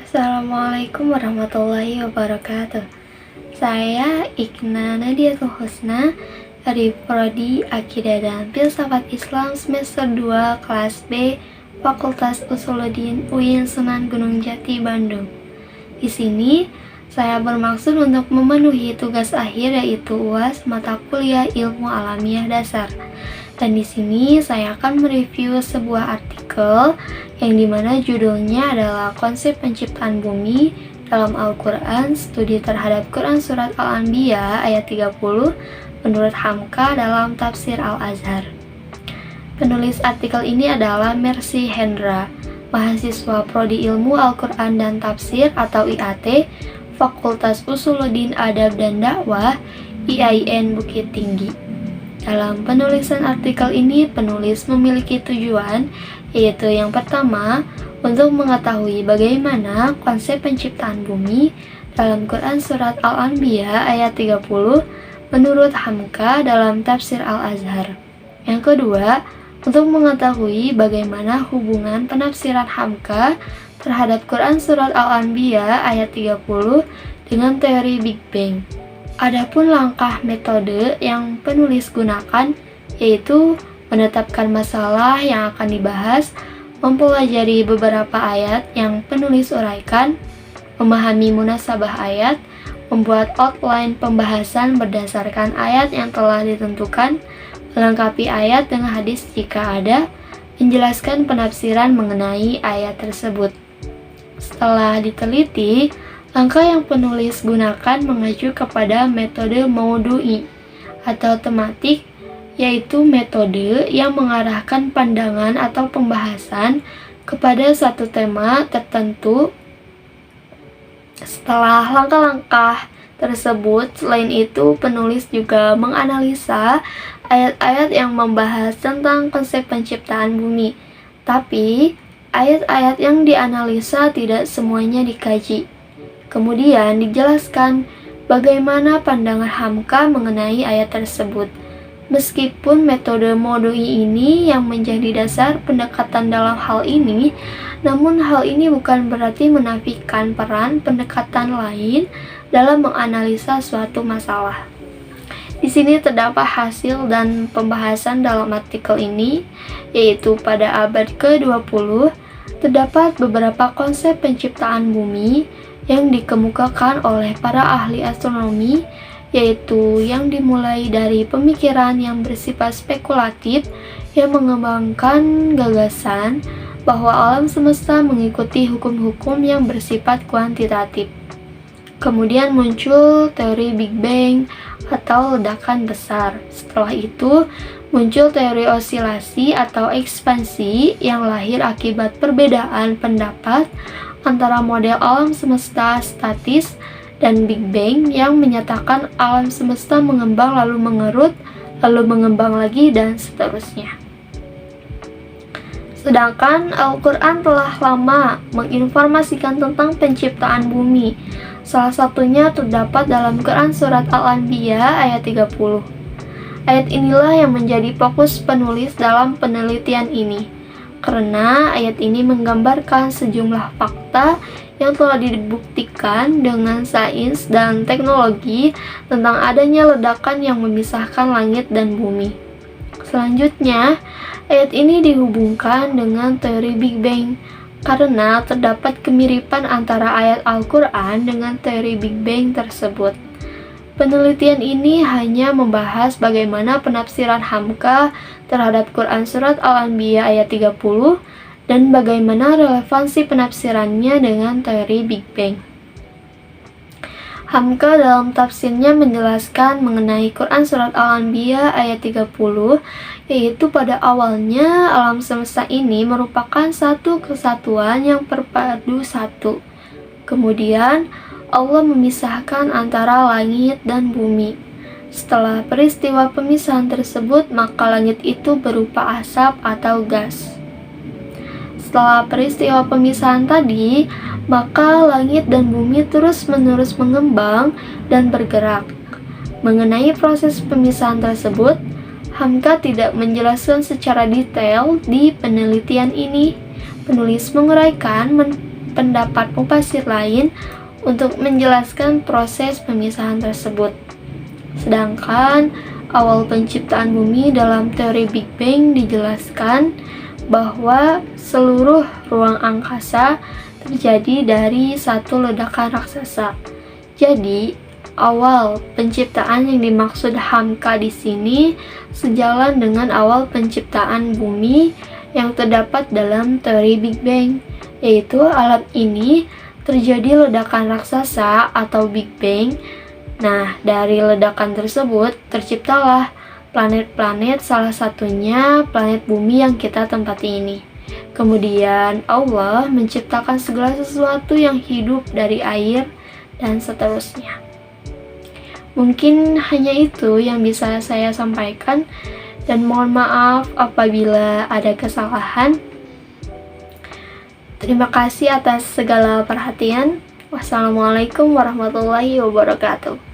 Assalamualaikum warahmatullahi wabarakatuh. Saya Ikna Nadiatul Husna dari Prodi Akidah dan Filsafat Islam semester 2 kelas B Fakultas Usuluddin UIN Sunan Gunung Jati, Bandung. Di sini saya bermaksud untuk memenuhi tugas akhir yaitu UAS mata kuliah Ilmu Alamiah Dasar. Dan di sini saya akan mereview sebuah artikel yang dimana judulnya adalah Konsep Penciptaan Bumi dalam Al-Quran, Studi Terhadap Quran Surat Al-Anbiya ayat 30 menurut Hamka dalam Tafsir Al-Azhar. Penulis artikel ini adalah Mercy Hendra, mahasiswa Prodi Ilmu Al-Quran dan Tafsir atau IAT, Fakultas Usuluddin Adab dan Dakwah, IAIN Bukit Tinggi. Dalam penulisan artikel ini, penulis memiliki tujuan, yaitu yang pertama, untuk mengetahui bagaimana konsep penciptaan bumi dalam Quran Surat Al-Anbiya ayat 30 menurut Hamka dalam Tafsir Al-Azhar. Yang kedua, untuk mengetahui bagaimana hubungan penafsiran Hamka terhadap Quran Surat Al-Anbiya ayat 30 dengan teori Big Bang. Adapun langkah metode yang penulis gunakan yaitu menetapkan masalah yang akan dibahas, mempelajari beberapa ayat yang penulis uraikan, memahami munasabah ayat, membuat outline pembahasan berdasarkan ayat yang telah ditentukan, melengkapi ayat dengan hadis jika ada, menjelaskan penafsiran mengenai ayat tersebut. Setelah diteliti, langkah yang penulis gunakan mengacu kepada metode maudu'i atau tematik, yaitu metode yang mengarahkan pandangan atau pembahasan kepada satu tema tertentu. Setelah langkah-langkah tersebut, selain itu penulis juga menganalisa ayat-ayat yang membahas tentang konsep penciptaan bumi. Tapi, ayat-ayat yang dianalisa tidak semuanya dikaji. Kemudian dijelaskan bagaimana pandangan Hamka mengenai ayat tersebut. Meskipun metode maudu'i ini yang menjadi dasar pendekatan dalam hal ini, namun hal ini bukan berarti menafikan peran pendekatan lain dalam menganalisa suatu masalah. Di sini terdapat hasil dan pembahasan dalam artikel ini, yaitu pada abad ke-20 terdapat beberapa konsep penciptaan bumi yang dikemukakan oleh para ahli astronomi, yaitu yang dimulai dari pemikiran yang bersifat spekulatif yang mengembangkan gagasan bahwa alam semesta mengikuti hukum-hukum yang bersifat kuantitatif. Kemudian muncul teori Big Bang atau ledakan besar. Setelah itu muncul teori osilasi atau ekspansi yang lahir akibat perbedaan pendapat antara model alam semesta statis dan Big Bang yang menyatakan alam semesta mengembang lalu mengerut, lalu mengembang lagi, dan seterusnya. Sedangkan Al-Quran telah lama menginformasikan tentang penciptaan bumi. Salah satunya terdapat dalam Quran Surat Al-Anbiya ayat 30. Ayat inilah yang menjadi fokus penulis dalam penelitian ini, karena ayat ini menggambarkan sejumlah fakta yang telah dibuktikan dengan sains dan teknologi tentang adanya ledakan yang memisahkan langit dan bumi. Selanjutnya, ayat ini dihubungkan dengan teori Big Bang karena terdapat kemiripan antara ayat Al-Quran dengan teori Big Bang tersebut. Penelitian ini hanya membahas bagaimana penafsiran Hamka terhadap Quran Surat Al-Anbiya ayat 30 dan bagaimana relevansi penafsirannya dengan teori Big Bang. Hamka dalam tafsirnya menjelaskan mengenai Quran Surat Al-Anbiya ayat 30, yaitu pada awalnya alam semesta ini merupakan satu kesatuan yang berpadu satu. Kemudian Allah memisahkan antara langit dan bumi. Setelah peristiwa pemisahan tersebut, maka langit itu berupa asap atau gas. Setelah peristiwa pemisahan tadi, maka langit dan bumi terus-menerus mengembang dan bergerak. Mengenai proses pemisahan tersebut, Hamka tidak menjelaskan secara detail di penelitian ini. Penulis menguraikan pendapat mufasir lain untuk menjelaskan proses pemisahan tersebut. Sedangkan awal penciptaan bumi dalam teori Big Bang dijelaskan bahwa seluruh ruang angkasa terjadi dari satu ledakan raksasa. Jadi, awal penciptaan yang dimaksud Hamka di sini sejalan dengan awal penciptaan bumi yang terdapat dalam teori Big Bang, yaitu alam ini terjadi ledakan raksasa atau Big Bang. Nah, dari ledakan tersebut terciptalah planet-planet, salah satunya planet bumi yang kita tempati ini. Kemudian Allah menciptakan segala sesuatu yang hidup dari air dan seterusnya. Mungkin hanya itu yang bisa saya sampaikan, dan mohon maaf apabila ada kesalahan. Terima kasih atas segala perhatian. Wassalamualaikum warahmatullahi wabarakatuh.